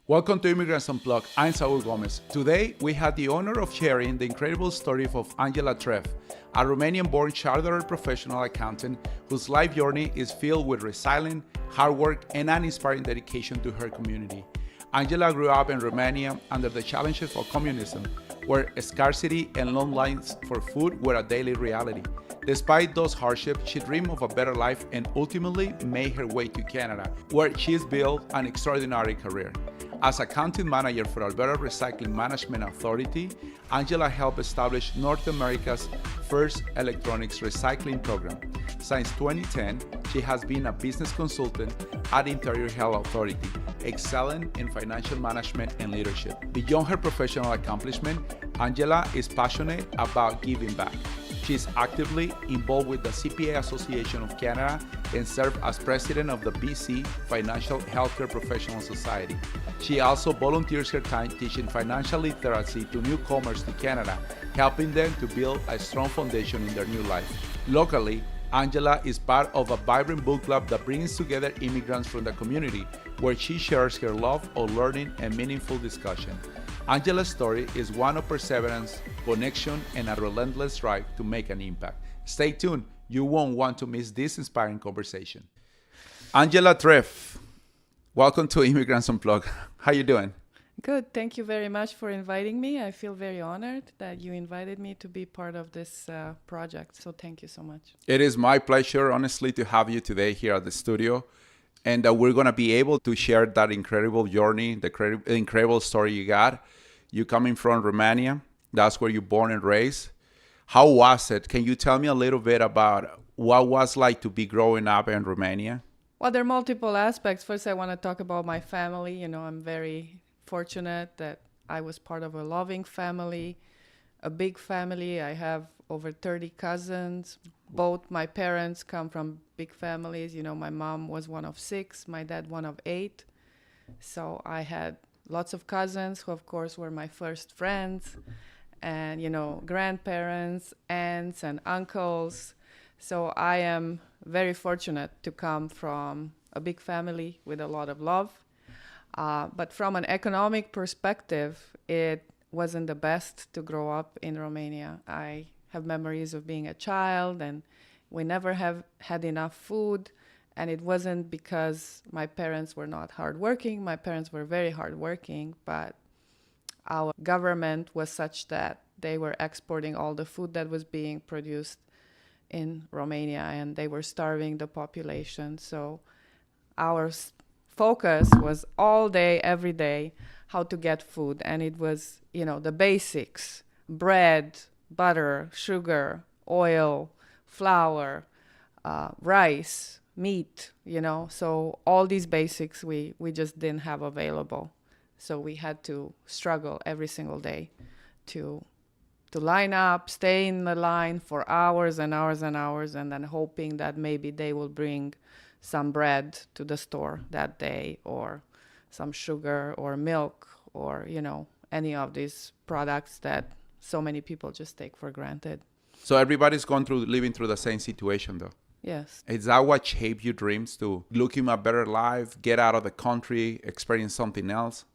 Welcome to Immigrants Unplugged. I'm Saul Gomez. Today, we had the honor of sharing the incredible story of Angela Trif, a Romanian-born chartered professional accountant whose life journey is filled with resilient, hard work, and an inspiring dedication to her community. Angela grew up in Romania under the challenges of communism, where scarcity and long lines for food were a daily reality. Despite those hardships, she dreamed of a better life and ultimately made her way to Canada, where she's built an extraordinary career. As accounting manager for Alberta Recycling Management Authority, Angela helped establish North America's first electronics recycling program. Since 2010, she has been a business consultant at Interior Health Authority, excelling in financial management and leadership. Beyond her professional accomplishment, Angela is passionate about giving back. She is actively involved with the CPA Association of Canada and serves as president of the BC Financial Healthcare Professional Society. She also volunteers her time teaching financial literacy to newcomers to Canada, helping them to build a strong foundation in their new life. Locally, Angela is part of a vibrant book club that brings together immigrants from the community, where she shares her love of learning and meaningful discussion. Angela's story is one of perseverance, connection, and a relentless drive to make an impact. Stay tuned. You won't want to miss this inspiring conversation. Angela Trif, welcome to Immigrants Unplugged. How you doing? Good. Thank you very much for inviting me. I feel very honored that you invited me to be part of this project. So thank you so much. It is my pleasure, honestly, to have you today here at the studio. And we're going to be able to share that incredible journey, the incredible story you got. You coming from Romania, that's where you're born and raised. How was it? Can you tell me a little bit about what it was like to be growing up in Romania? Well, there are multiple aspects. First, I want to talk about my family. You know, I'm very fortunate that I was part of a loving family, a big family. I have over 30 cousins. Both my parents come from big families. You know, my mom was one of 6, my dad one of 8. So I had lots of cousins who, of course, were my first friends, and, you know, grandparents, aunts, and uncles. So I am very fortunate to come from a big family with a lot of love. But from an economic perspective, it wasn't the best to grow up in Romania. I have memories of being a child, and we never have had enough food. And it wasn't because my parents were not hardworking. My parents were very hardworking, but our government was such that they were exporting all the food that was being produced in Romania, and they were starving the population. So our focus was all day, every day, how to get food. And it was, you know, the basics: bread, butter, sugar, oil, flour, rice, meat, you know. So all these basics we just didn't have available. So we had to struggle every single day to line up, stay in the line for hours and hours and hours, and then hoping that maybe they will bring some bread to the store that day, or some sugar or milk, or, you know, any of these products that so many people just take for granted. So everybody's living through the same situation, though. Yes. Is that what shaped your dreams to looking a better life, get out of the country, experience something else?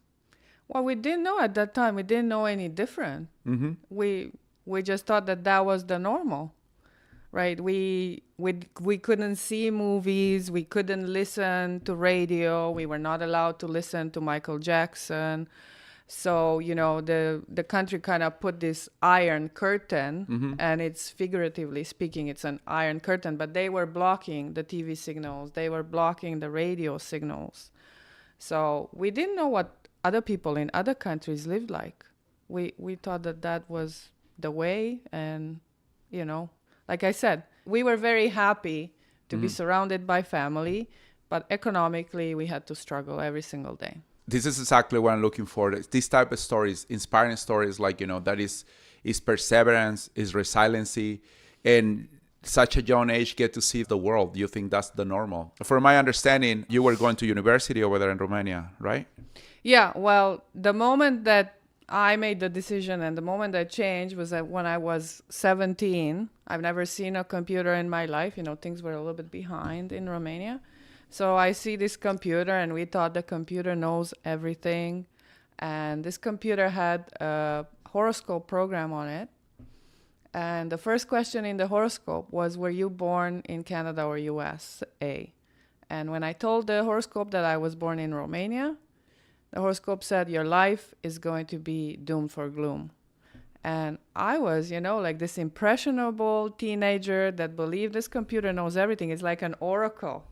Well, we didn't know at that time. We didn't know any different. Mm-hmm. We just thought that was the normal, right? We couldn't see movies. We couldn't listen to radio. We were not allowed to listen to Michael Jackson. So, you know, the country kind of put this iron curtain, Mm-hmm. and it's figuratively speaking, it's an iron curtain, but they were blocking the TV signals. They were blocking the radio signals. So we didn't know what other people in other countries lived like. We thought that was the way. And, you know, like I said, we were very happy to be surrounded by family, but economically we had to struggle every single day. This is exactly what I'm looking for. This type of stories, inspiring stories, like, you know, that is perseverance, is resiliency, and such a young age get to see the world. You think that's the normal. From my understanding, you were going to university over there in Romania, right? Yeah, well, the moment that I made the decision, and the moment that changed was that when I was 17. I've never seen a computer in my life. Things were a little bit behind in Romania. So I see this computer, and we thought the computer knows everything. And this computer had a horoscope program on it. And the first question in the horoscope was, were you born in Canada or USA? And when I told the horoscope that I was born in Romania, the horoscope said, your life is going to be doomed for gloom. And I was, like this impressionable teenager that believed this computer knows everything. It's like an oracle.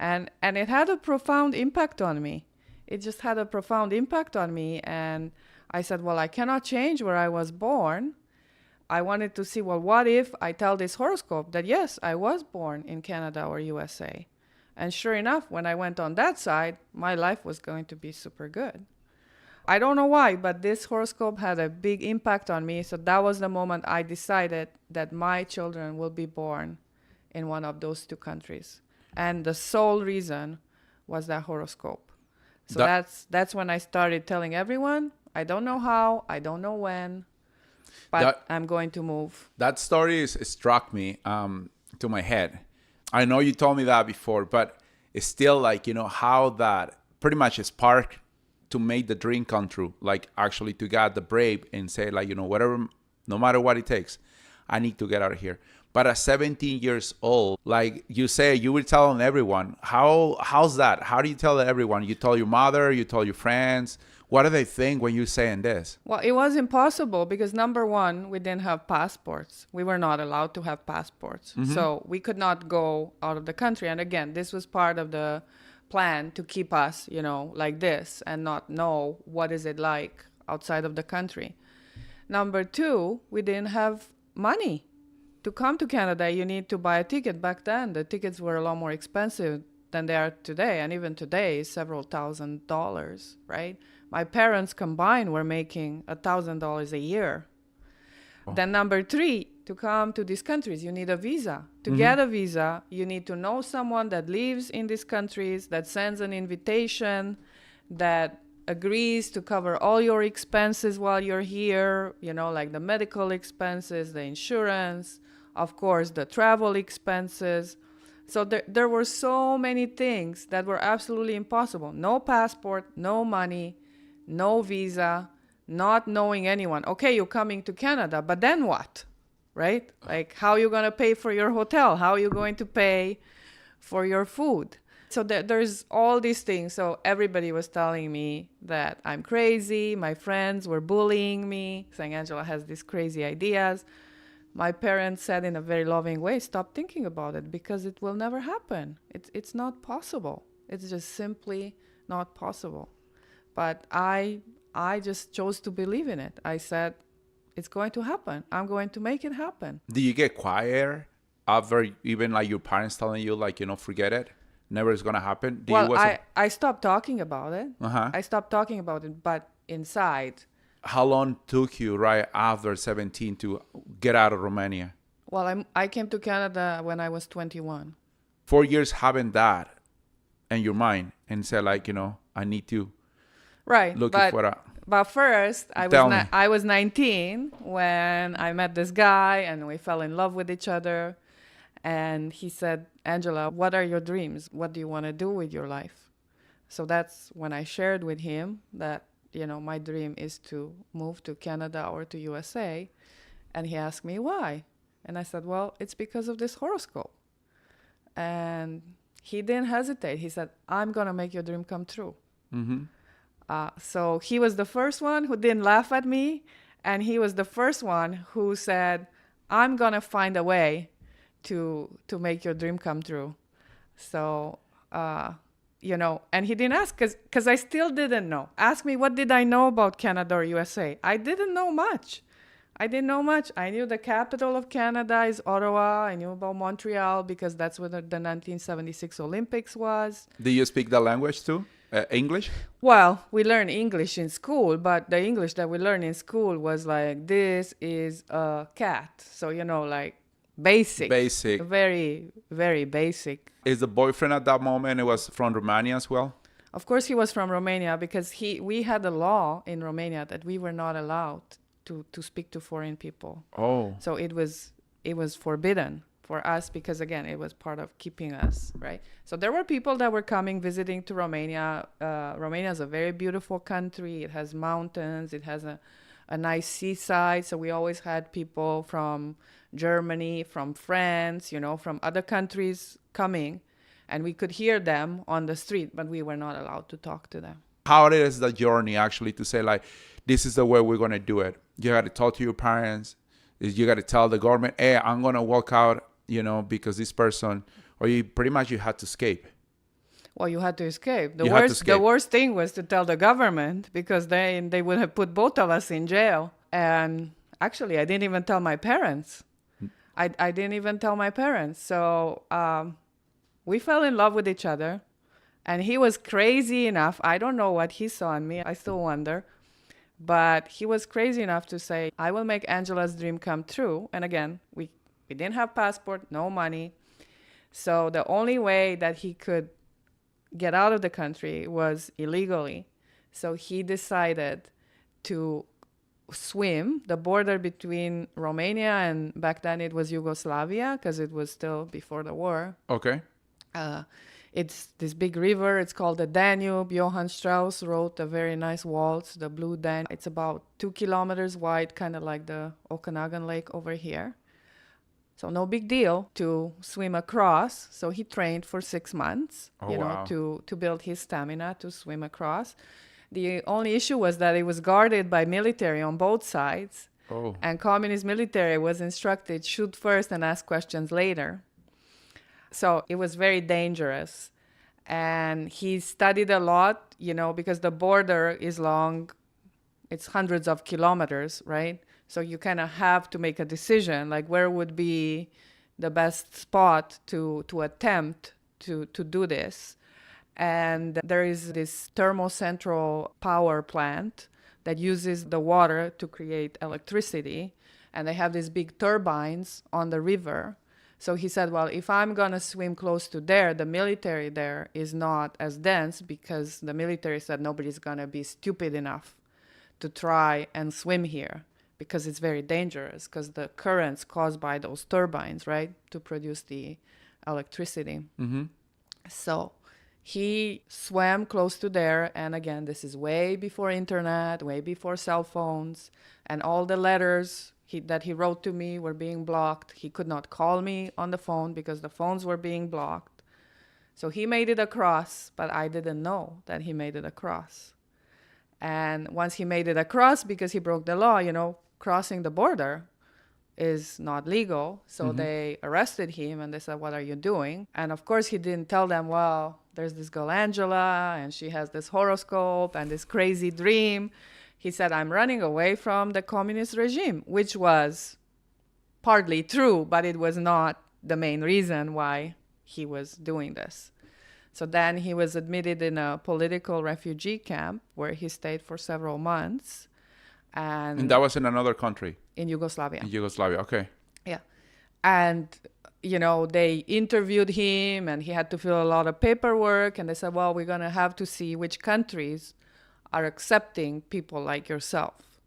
And it had a profound impact on me. It just had a profound impact on me. And I said, well, I cannot change where I was born. I wanted to see, well, what if I tell this horoscope that, yes, I was born in Canada or USA? And sure enough, when I went on that side, my life was going to be super good. I don't know why, but this horoscope had a big impact on me. So that was the moment I decided that my children will be born in one of those two countries. And the sole reason was that horoscope. So that's when I started telling everyone, I don't know how, I don't know when, but I'm going to move. That story struck me to my head. I know you told me that before, but it's still like, how that pretty much is spark to make the dream come true. Like actually to get the brave and say like, whatever, no matter what it takes, I need to get out of here. But at 17 years old, like you say, you will tell everyone. How's that? How do you tell everyone? You tell your mother, you tell your friends. What do they think when you're saying this? Well, it was impossible because number one, we didn't have passports. We were not allowed to have passports. Mm-hmm. So we could not go out of the country. And again, this was part of the plan to keep us, like this and not know what is it like outside of the country. Number two, we didn't have money. To come to Canada, you need to buy a ticket. Back then, the tickets were a lot more expensive than they are today. And even today, several $1,000s, right? My parents combined were making $1,000 a year. Oh. Then number three, to come to these countries, you need a visa. To get a visa, you need to know someone that lives in these countries, that sends an invitation, that agrees to cover all your expenses while you're here, like the medical expenses, the insurance, of course, the travel expenses. So there were so many things that were absolutely impossible. No passport, no money, no visa, not knowing anyone. Okay, you're coming to Canada, but then what? Right? Like, how are you going to pay for your hotel? How are you going to pay for your food? So there's all these things. So everybody was telling me that I'm crazy. My friends were bullying me, saying Angela has these crazy ideas. My parents said in a very loving way, stop thinking about it because it will never happen. It's not possible. It's just simply not possible. But I just chose to believe in it. I said, it's going to happen. I'm going to make it happen. Do you get quiet after even like your parents telling you like, forget it? Never is going to happen? I stopped talking about it. Uh-huh. I stopped talking about it, but inside. How long took you right after 17 to get out of Romania? Well, I came to Canada when I was 21. 4 years having that in your mind and said like, I need to look for a... But first, I was 19 when I met this guy and we fell in love with each other. And he said, Angela, what are your dreams? What do you want to do with your life? So that's when I shared with him that, my dream is to move to Canada or to USA. And he asked me why. And I said, well, it's because of this horoscope. And he didn't hesitate. He said, I'm going to make your dream come true. Mm-hmm. So he was the first one who didn't laugh at me. And he was the first one who said, I'm going to find a way to make your dream come true. So, and he didn't ask because I still didn't know. Ask me, what did I know about Canada or USA? I didn't know much. I knew the capital of Canada is Ottawa. I knew about Montreal because that's where the 1976 Olympics was. Do you speak the language too? English? Well, we learn English in school, but the English that we learned in school was like, this is a cat. So, like basic. Very, very basic. Is the boyfriend at that moment, it was from Romania as well? Of course, he was from Romania because we had a law in Romania that we were not allowed to speak to foreign people. Oh. So it was forbidden for us because, again, it was part of keeping us, right? So there were people that were coming, visiting to Romania. Romania is a very beautiful country. It has mountains. It has a nice seaside. So we always had people from Germany, from France, from other countries coming. And we could hear them on the street, but we were not allowed to talk to them. How is the journey actually to say, like, this is the way we're going to do it? You got to talk to your parents. You got to tell the government, hey, I'm going to walk out, because this person, or you had to escape. Well, you had to escape. The worst thing was to tell the government because they would have put both of us in jail. And actually, I didn't even tell my parents. I didn't even tell my parents. So we fell in love with each other. And he was crazy enough. I don't know what he saw in me. I still wonder. But he was crazy enough to say, I will make Angela's dream come true. And again, we didn't have passport, no money. So the only way that he could get out of the country was illegally. So he decided to swim the border between Romania and back then it was Yugoslavia because it was still before the war. Okay. It's this big river. It's called the Danube. Johann Strauss wrote a very nice waltz, the Blue Danube. It's about 2 kilometers wide, kind of like the Okanagan Lake over here. So no big deal to swim across. So he trained for 6 months, wow. to build his stamina to swim across. The only issue was that it was guarded by military on both sides. Oh. And communist military was instructed, shoot first and ask questions later. So it was very dangerous. And he studied a lot, because the border is long. It's hundreds of kilometers, right? So you kind of have to make a decision, like where would be the best spot to attempt to do this. And there is this thermocentral power plant that uses the water to create electricity. And they have these big turbines on the river. So he said, well, if I'm going to swim close to there, the military there is not as dense because the military said nobody's going to be stupid enough to try and swim here because it's very dangerous because the currents caused by those turbines, right, to produce the electricity. Mm-hmm. So he swam close to there. And again, this is way before internet, way before cell phones, and all the letters that he wrote to me were being blocked. He could not call me on the phone because the phones were being blocked. So he made it across, but I didn't know that he made it across. And once he made it across, because he broke the law, crossing the border is not legal. So they arrested him and they said, what are you doing? And of course, he didn't tell them, well, there's this girl, Angela, and she has this horoscope and this crazy dream. He said, I'm running away from the communist regime, which was partly true, but it was not the main reason why he was doing this. So then he was admitted in a political refugee camp where he stayed for several months. And that was in another country? In Yugoslavia. In Yugoslavia, okay. Yeah. And, they interviewed him and he had to fill a lot of paperwork. And they said, well, we're going to have to see which countries are accepting people like yourself.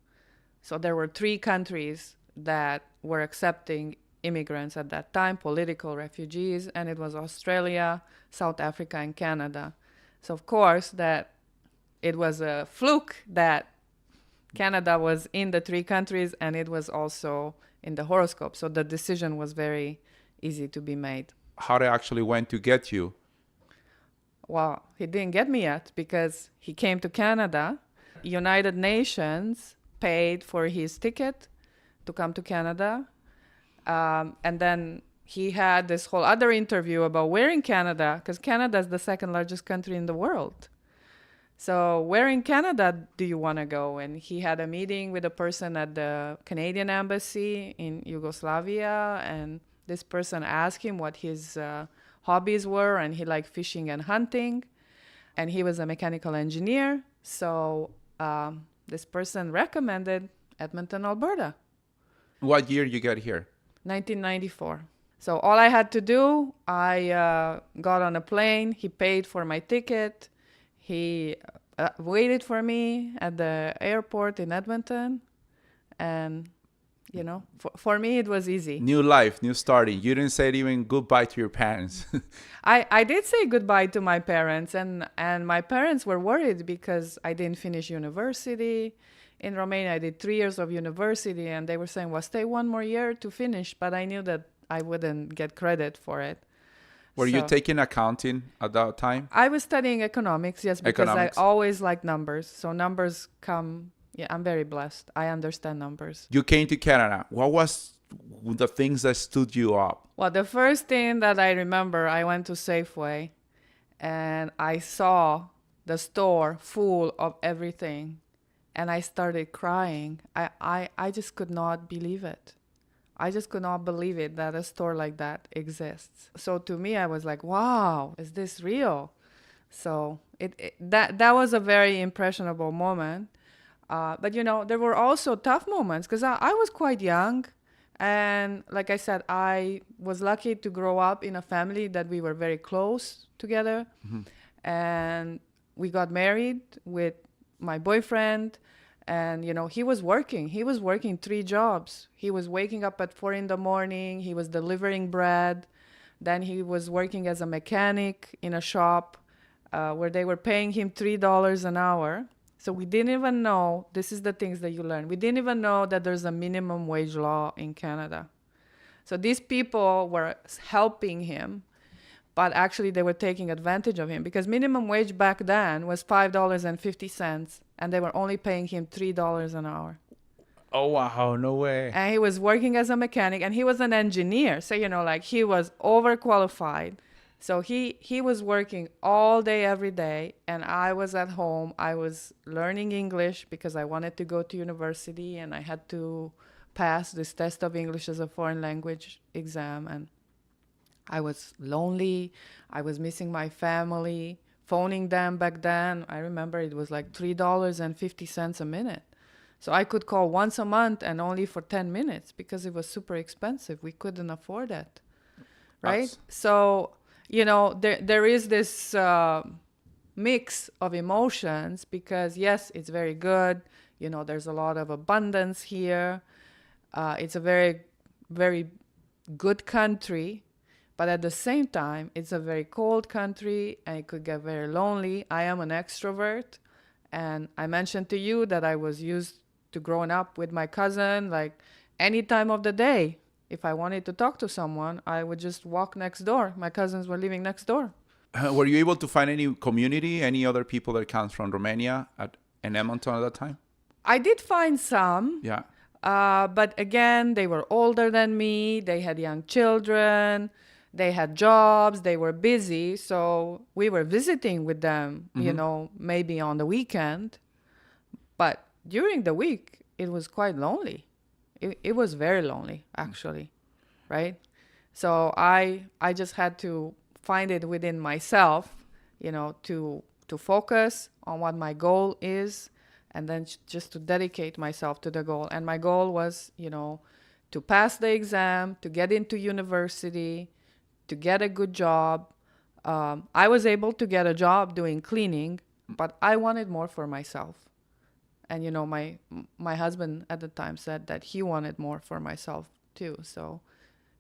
So there were 3 countries that were accepting immigrants at that time, political refugees, and it was Australia, South Africa, and Canada. So of course that it was a fluke that Canada was in the 3 countries and it was also in the horoscope. So the decision was very easy to be made. How they actually went to get you? Well, he didn't get me yet because he came to Canada. United Nations paid for his ticket to come to Canada. And then he had this whole other interview about where in Canada, because Canada is the 2nd largest country in the world. So where in Canada do you want to go? And he had a meeting with a person at the Canadian embassy in Yugoslavia. And this person asked him what his hobbies were, and he liked fishing and hunting, and he was a mechanical engineer. So this person recommended Edmonton, Alberta. What year you got here? 1994. So all I had to do, I got on a plane. He paid for my ticket. He waited for me at the airport in Edmonton. And, you know, for me, it was easy. New life, new starting. You didn't say even goodbye to your parents. I did say goodbye to my parents, and my parents were worried because I didn't finish university. In Romania, I did 3 years of university, and they were saying, well, stay one more year to finish. But I knew that I wouldn't get credit for it. Were you taking accounting at that time? I was studying economics, yes, because Economics. I always liked numbers. So numbers come, yeah, I'm very blessed. I understand numbers. You came to Canada. What was the things that stood you up? Well, the first thing that I remember, I went to Safeway and I saw the store full of everything. And I started crying. I just could not believe it. I just could not believe it that a store like that exists. So to me, I was like, wow, is this real? So that was a very impressionable moment. But, you know, there were also tough moments because I was quite young. And like I said, I was lucky to grow up in a family that we were very close together. Mm-hmm. And we got married with my boyfriend, and, you know, he was working 3 jobs. He was waking up at 4 a.m. He was delivering bread. Then he was working as a mechanic in a shop where they were paying him $3 an hour. So we didn't even know, this is the things that you learn. We didn't even know that there's a minimum wage law in Canada. So these people were helping him, but actually they were taking advantage of him because minimum wage back then was $5.50, and they were only paying him $3 an hour. Oh, wow, no way. And he was working as a mechanic, and he was an engineer. So, you know, like he was overqualified. So he was working all day, every day, and I was at home. I was learning English because I wanted to go to university, and I had to pass this test of English as a foreign language exam, and I was lonely. I was missing my family, phoning them back then. I remember it was like $3.50 a minute. So I could call once a month and only for 10 minutes because it was super expensive. We couldn't afford it, right? So, you know, there is this mix of emotions because, yes, it's very good. You know, there's a lot of abundance here. It's a very, very good country. But at the same time, it's a very cold country and it could get very lonely. I am an extrovert. And I mentioned to you that I was used to growing up with my cousin, like any time of the day. If I wanted to talk to someone, I would just walk next door. My cousins were living next door. Were you able to find any community, any other people that comes from Romania in Edmonton at that time? I did find some. Yeah. But again, they were older than me. They had young children. They had jobs. They were busy. So we were visiting with them, you know, maybe on the weekend. But during the week, it was quite lonely. It was very lonely, actually, right? So I just had to find it within myself, you know, to focus on what my goal is and then just to dedicate myself to the goal. And my goal was, you know, to pass the exam, to get into university, to get a good job. I was able to get a job doing cleaning, but I wanted more for myself. And, you know, my husband at the time said that he wanted more for myself too. So,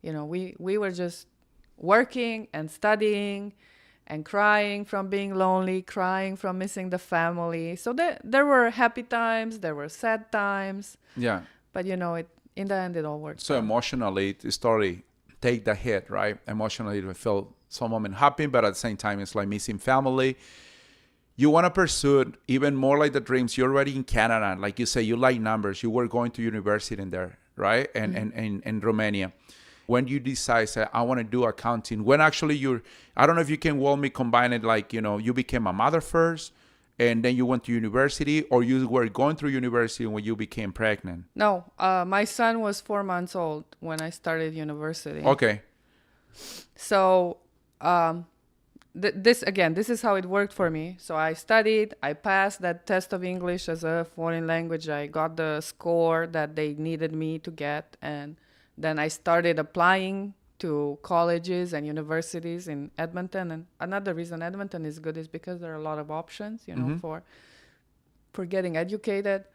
you know, we were just working and studying and crying from being lonely, crying from missing the family. So there were happy times, there were sad times. Yeah. But, you know, in the end, it all worked. So emotionally, the story take the hit, right? Emotionally, it felt some moment happy, but at the same time, it's like missing family. You want to pursue even more like the dreams. You're already in Canada. Like you say, you like numbers. You were going to university in there, right? And in Romania. When you decide, say, I want to do accounting, when actually I don't know if you can walk me combine it, like, you know, you became a mother first and then you went to university, or you were going through university when you became pregnant? No, my son was 4 months old when I started university. Okay. So this is how it worked for me. So I studied, I passed that test of English as a foreign language. I got the score that they needed me to get, and then I started applying to colleges and universities in Edmonton. And another reason Edmonton is good is because there are a lot of options, for getting educated.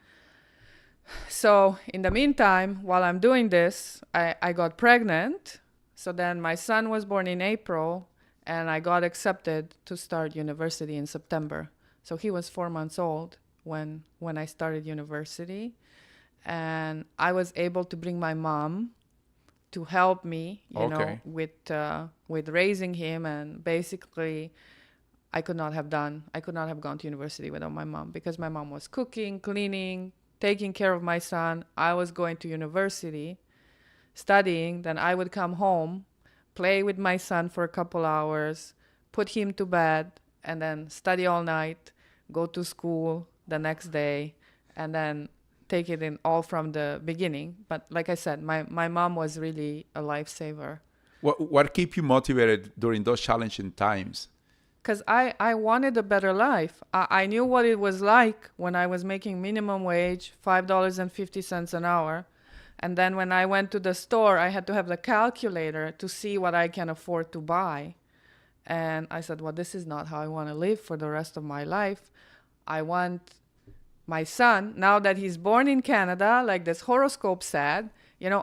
So in the meantime, while I'm doing this, I got pregnant. So then my son was born in April, and I got accepted to start university in September. So he was 4 months old when I started university. And I was able to bring my mom to help me, with raising him. And basically, I could not have gone to university without my mom, because my mom was cooking, cleaning, taking care of my son. I was going to university, studying. Then I would come home, play with my son for a couple hours, put him to bed, and then study all night, go to school the next day, and then take it in all from the beginning. But like I said, my mom was really a lifesaver. What kept you motivated during those challenging times? Because I wanted a better life. I knew what it was like when I was making minimum wage, $5.50 an hour. And then when I went to the store, I had to have the calculator to see what I can afford to buy. And I said, well, this is not how I want to live for the rest of my life. I want my son, now that he's born in Canada, like this horoscope said,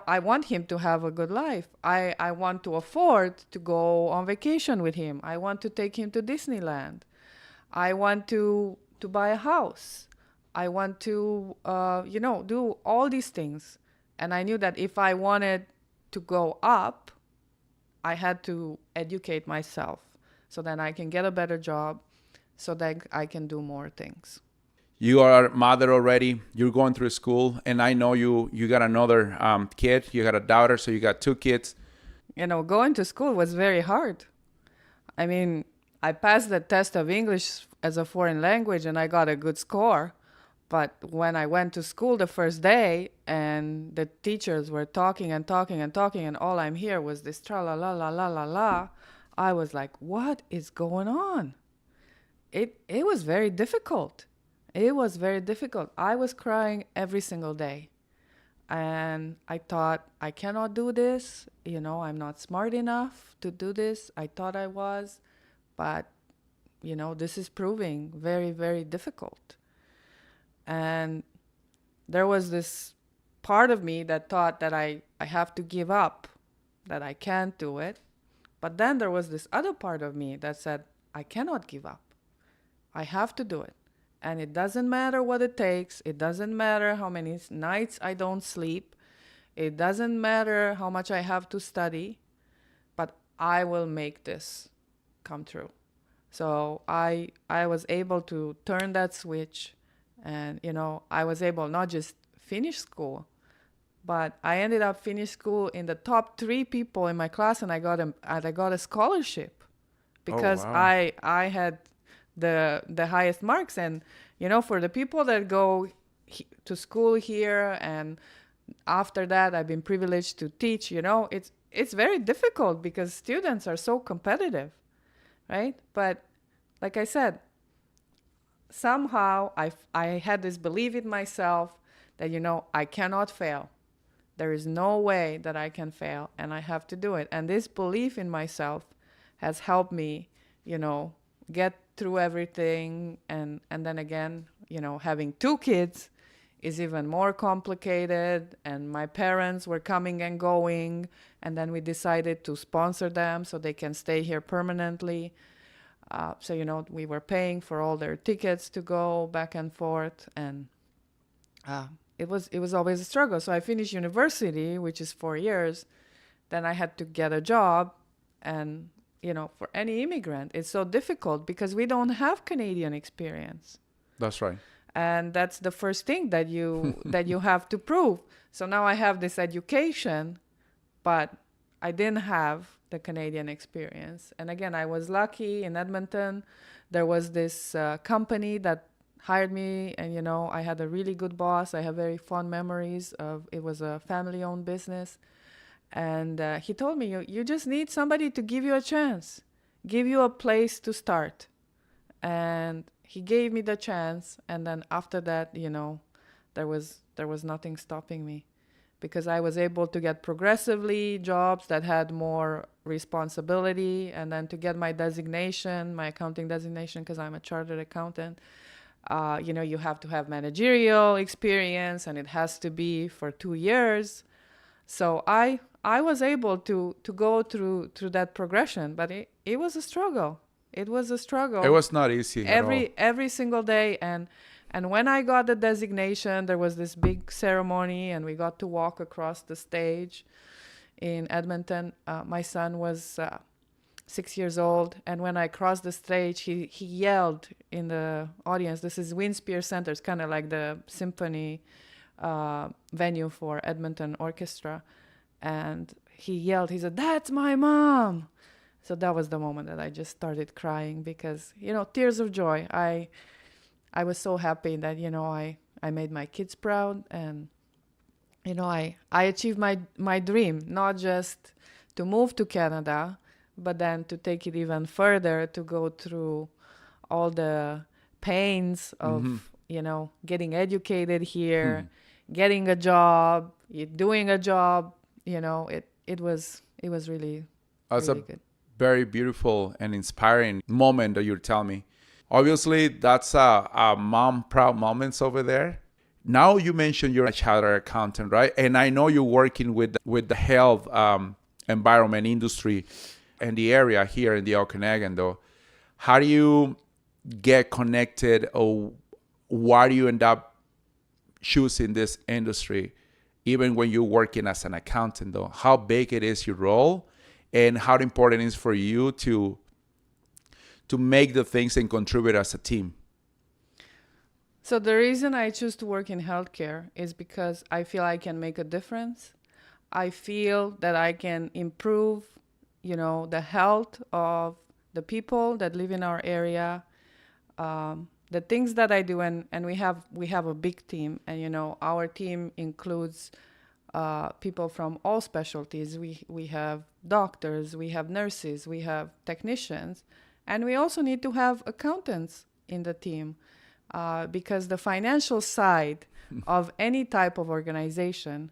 I want him to have a good life. I want to afford to go on vacation with him. I want to take him to Disneyland. I want to buy a house. I want to, do all these things. And I knew that if I wanted to go up, I had to educate myself so that I can get a better job, so that I can do more things. You are a mother already. You're going through school, and I know you got another kid. You got a daughter, so you got 2 kids. Going to school was very hard. I mean, I passed the test of English as a foreign language, and I got a good score. But when I went to school the first day, and the teachers were talking and talking and talking, and all I'm hearing was this tra-la-la-la-la-la-la, I was like, what is going on? It was very difficult. It was very difficult. I was crying every single day. And I thought, I cannot do this. I'm not smart enough to do this. I thought I was. But, this is proving very, very difficult. And there was this part of me that thought that I have to give up, that I can't do it. But then there was this other part of me that said, I cannot give up. I have to do it. And it doesn't matter what it takes. It doesn't matter how many nights I don't sleep. It doesn't matter how much I have to study. But I will make this come true. So I was able to turn that switch. And, I was able not just finish school, but I ended up finishing school in the top 3 people in my class. And I got a scholarship because I had the highest marks. And for the people that go to school here, and after that I've been privileged to teach, it's very difficult because students are so competitive, right? But like I said, somehow I had this belief in myself that I cannot fail. There is no way that I can fail, and I have to do it. And this belief in myself has helped me get through everything. And then again, having 2 kids is even more complicated. And my parents were coming and going, and then we decided to sponsor them so they can stay here permanently. So we were paying for all their tickets to go back and forth, and it was always a struggle. So I finished university, which is 4 years. Then I had to get a job, and for any immigrant, it's so difficult because we don't have Canadian experience. That's right. And that's the first thing that you have to prove. So now I have this education, but I didn't have the Canadian experience. And again, I was lucky in Edmonton. There was this company that hired me, and I had a really good boss. I have very fond memories of it. Was a family-owned business. And he told me, you just need somebody to give you a chance, give you a place to start. And he gave me the chance. And then after that, there was nothing stopping me. because I was able to get progressively jobs that had more responsibility, and then to get my designation, my accounting designation, because I'm a chartered accountant. You have to have managerial experience, and it has to be for 2 years. So I was able to go through that progression, but it was a struggle. It was a struggle. It was not easy at all. Every single day, and when I got the designation, there was this big ceremony, and we got to walk across the stage in Edmonton. My son was 6 years old, and when I crossed the stage, he yelled in the audience. This is Winspear Center. It's kind of like the symphony venue for Edmonton Orchestra. And he yelled, he said, "That's my mom." So that was the moment that I just started crying, because, tears of joy. I was so happy that, I made my kids proud, and, I achieved my dream, not just to move to Canada, but then to take it even further, to go through all the pains of, getting educated here, getting a job, doing a job. It was really, That's really a good. very beautiful and inspiring moment that you're telling me. Obviously, that's a mom proud moments over there. Now you mentioned you're a chartered accountant, right? And I know you're working with the health environment industry in the area here in the Okanagan, though. How do you get connected, or why do you end up choosing this industry, even when you're working as an accountant, though? How big it is your role, and how important it is for you to make the things and contribute as a team? So the reason I choose to work in healthcare is because I feel I can make a difference. I feel that I can improve, the health of the people that live in our area. The things that I do, and we have a big team, and our team includes people from all specialties. We have doctors, we have nurses, we have technicians, and we also need to have accountants in the team, because the financial side of any type of organization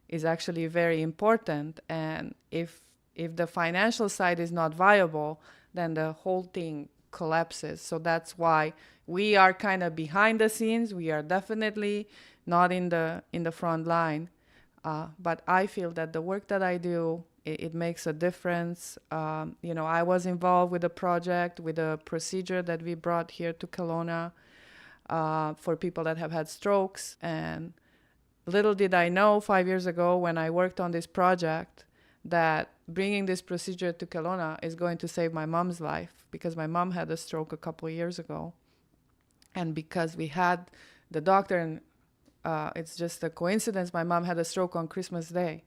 is actually very important. And if the financial side is not viable, then the whole thing collapses. So that's why we are kind of behind the scenes. We are definitely not in the front line. But I feel that the work that I do, it makes a difference. I was involved with a project, with a procedure that we brought here to Kelowna for people that have had strokes. And little did I know 5 years ago when I worked on this project that bringing this procedure to Kelowna is going to save my mom's life, because my mom had a stroke a couple of years ago. And because we had the doctor, and it's just a coincidence, my mom had a stroke on Christmas Day.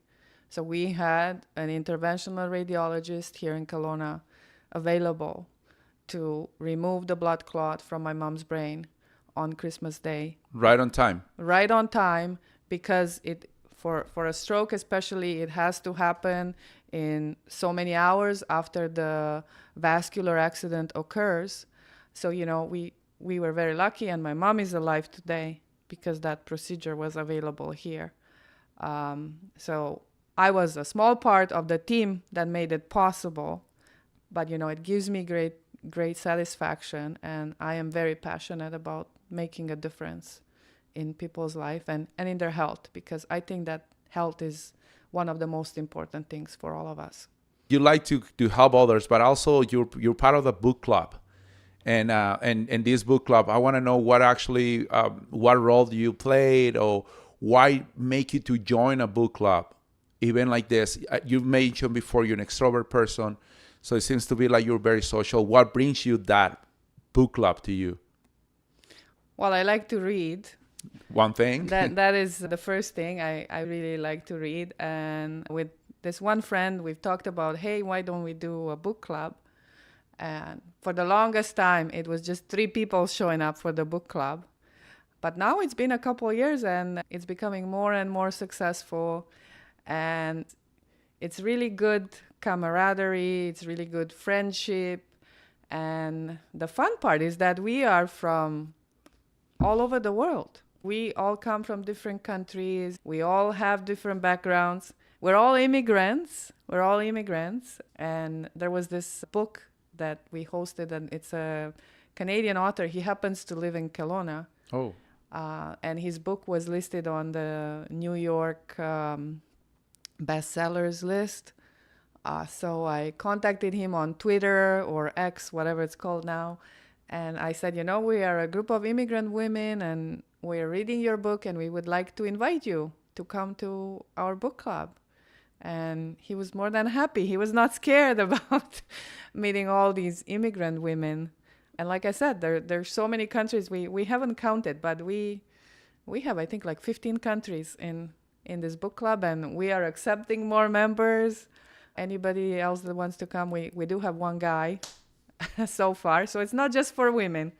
So we had an interventional radiologist here in Kelowna available to remove the blood clot from my mom's brain on Christmas Day. Right on time. Right on time, because for a stroke especially, it has to happen in so many hours after the vascular accident occurs. So, we were very lucky, and my mom is alive today because that procedure was available here. So I was a small part of the team that made it possible, but, it gives me great satisfaction, and I am very passionate about making a difference in people's life and in their health, because I think that health is one of the most important things for all of us. You like to help others, but also you're part of the book club. And this book club, I want to know what actually, what role you played, or why make you to join a book club, even like this. You mentioned before you're an extrovert person, so it seems to be like you're very social. What brings you that book club to you? Well, I like to read. One thing? That is the first thing. I really like to read. And with this one friend, we've talked about, hey, why don't we do a book club? And for the longest time, it was just 3 people showing up for the book club. But now it's been a couple of years, and it's becoming more and more successful. And it's really good camaraderie. It's really good friendship. And the fun part is that we are from all over the world. We all come from different countries. We all have different backgrounds. We're all immigrants. We're all immigrants. And there was this book that we hosted, and it's a Canadian author. He happens to live in Kelowna. Oh. And his book was listed on the New York bestsellers list. So I contacted him on Twitter or X, whatever it's called now. And I said, we are a group of immigrant women and we're reading your book and we would like to invite you to come to our book club. And he was more than happy. He was not scared about meeting all these immigrant women. And like I said, there's so many countries. We haven't counted, but we have, I think, like 15 countries in this book club, and we are accepting more members. Anybody else that wants to come, we do have one guy so far. So it's not just for women.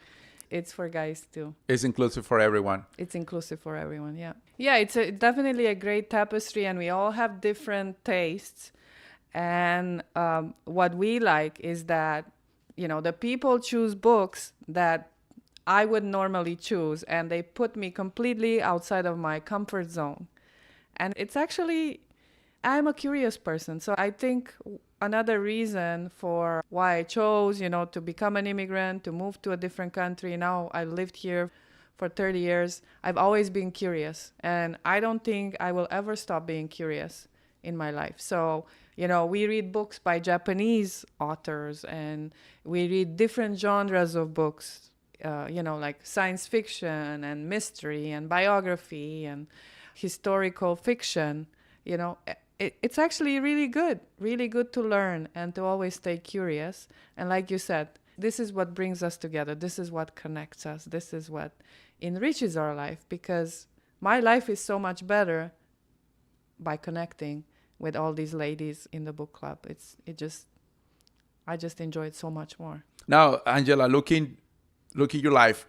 It's for guys too. It's inclusive for everyone. It's inclusive for everyone, yeah. Yeah, it's definitely a great tapestry, and we all have different tastes. And what we like is that, the people choose books that I would normally choose, and they put me completely outside of my comfort zone. And it's actually, I'm a curious person. So I think another reason for why I chose, to become an immigrant, to move to a different country. Now I lived here for 30 years. I've always been curious, and I don't think I will ever stop being curious in my life. So, we read books by Japanese authors, and we read different genres of books, like science fiction and mystery and biography and historical fiction. It's actually really good to learn and to always stay curious. And like you said, this is what brings us together. This is what connects us. This is what enriches our life, because my life is so much better by connecting with all these ladies in the book club. I just enjoy it so much more. Now, Angela, looking your life,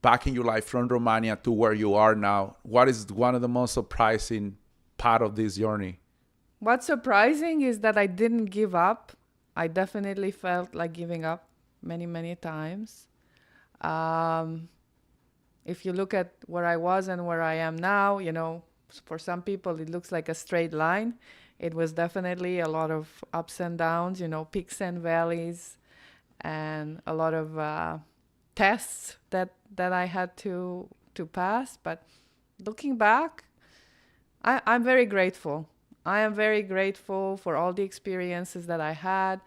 back in your life from Romania to where you are now, what is one of the most surprising part of this journey? What's surprising is that I didn't give up. I definitely felt like giving up many, many times. If you look at where I was and where I am now, for some people it looks like a straight line. It was definitely a lot of ups and downs, peaks and valleys, and a lot of tests that I had to pass. But looking back, I'm very grateful. I am very grateful for all the experiences that I had.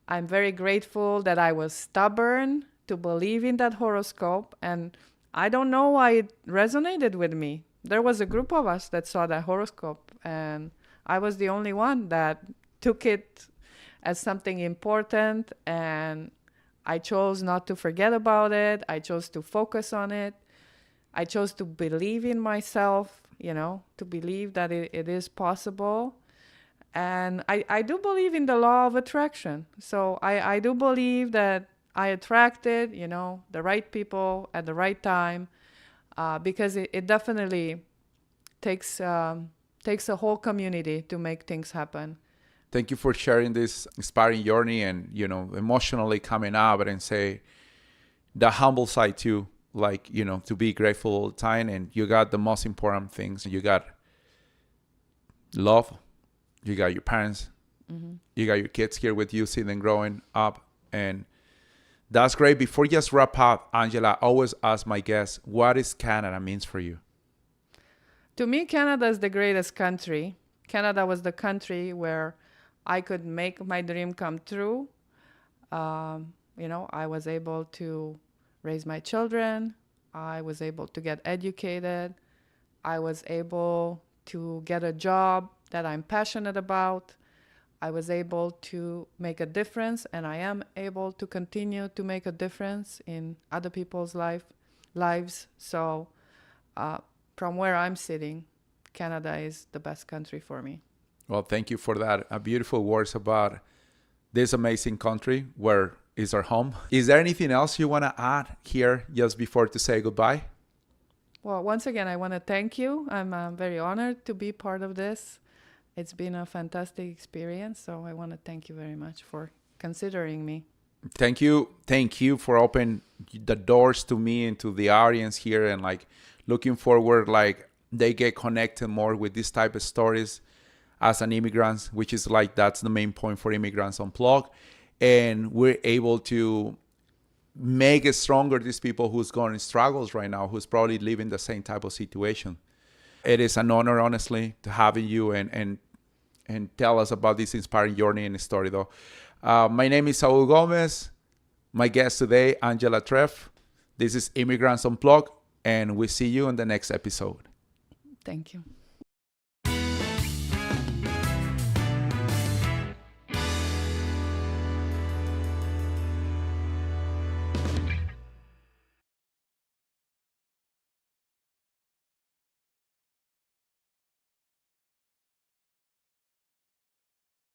I'm very grateful that I was stubborn to believe in that horoscope, and I don't know why it resonated with me. There was a group of us that saw that horoscope, and I was the only one that took it as something important, and I chose not to forget about it. I chose to focus on it. I chose to believe in myself, to believe that it is possible. And I do believe in the law of attraction. So I do believe that I attracted, the right people at the right time, because it definitely takes a whole community to make things happen. Thank you for sharing this inspiring journey and, emotionally coming out and say the humble side too, like, to be grateful all the time. And you got the most important things. You got love. You got your parents. Mm-hmm. You got your kids here with you, seeing them growing up. And that's great. Before you just wrap up, Angela, I always ask my guests, what is Canada means for you? To me, Canada is the greatest country. Canada was the country where I could make my dream come true. I was able to raise my children. I was able to get educated. I was able to get a job that I'm passionate about. I was able to make a difference, and I am able to continue to make a difference in other people's lives. So from where I'm sitting, Canada is the best country for me. Well, thank you for that. Beautiful words about this amazing country where is our home. Is there anything else you want to add here just before to say goodbye? Well, once again, I want to thank you. I'm very honored to be part of this. It's been a fantastic experience, so I want to thank you very much for considering me. Thank you for opening the doors to me and to the audience here, and looking forward, like they get connected more with this type of stories as an immigrant, which is like, that's the main point for Immigrants Unplugged. And we're able to make it stronger these people who's going in struggles right now, who's probably living the same type of situation. It is an honor, honestly, to having you and tell us about this inspiring journey and story, though. My name is Saul Gomez. My guest today, Angela Trif. This is Immigrants Unplugged, and we see you in the next episode. Thank you.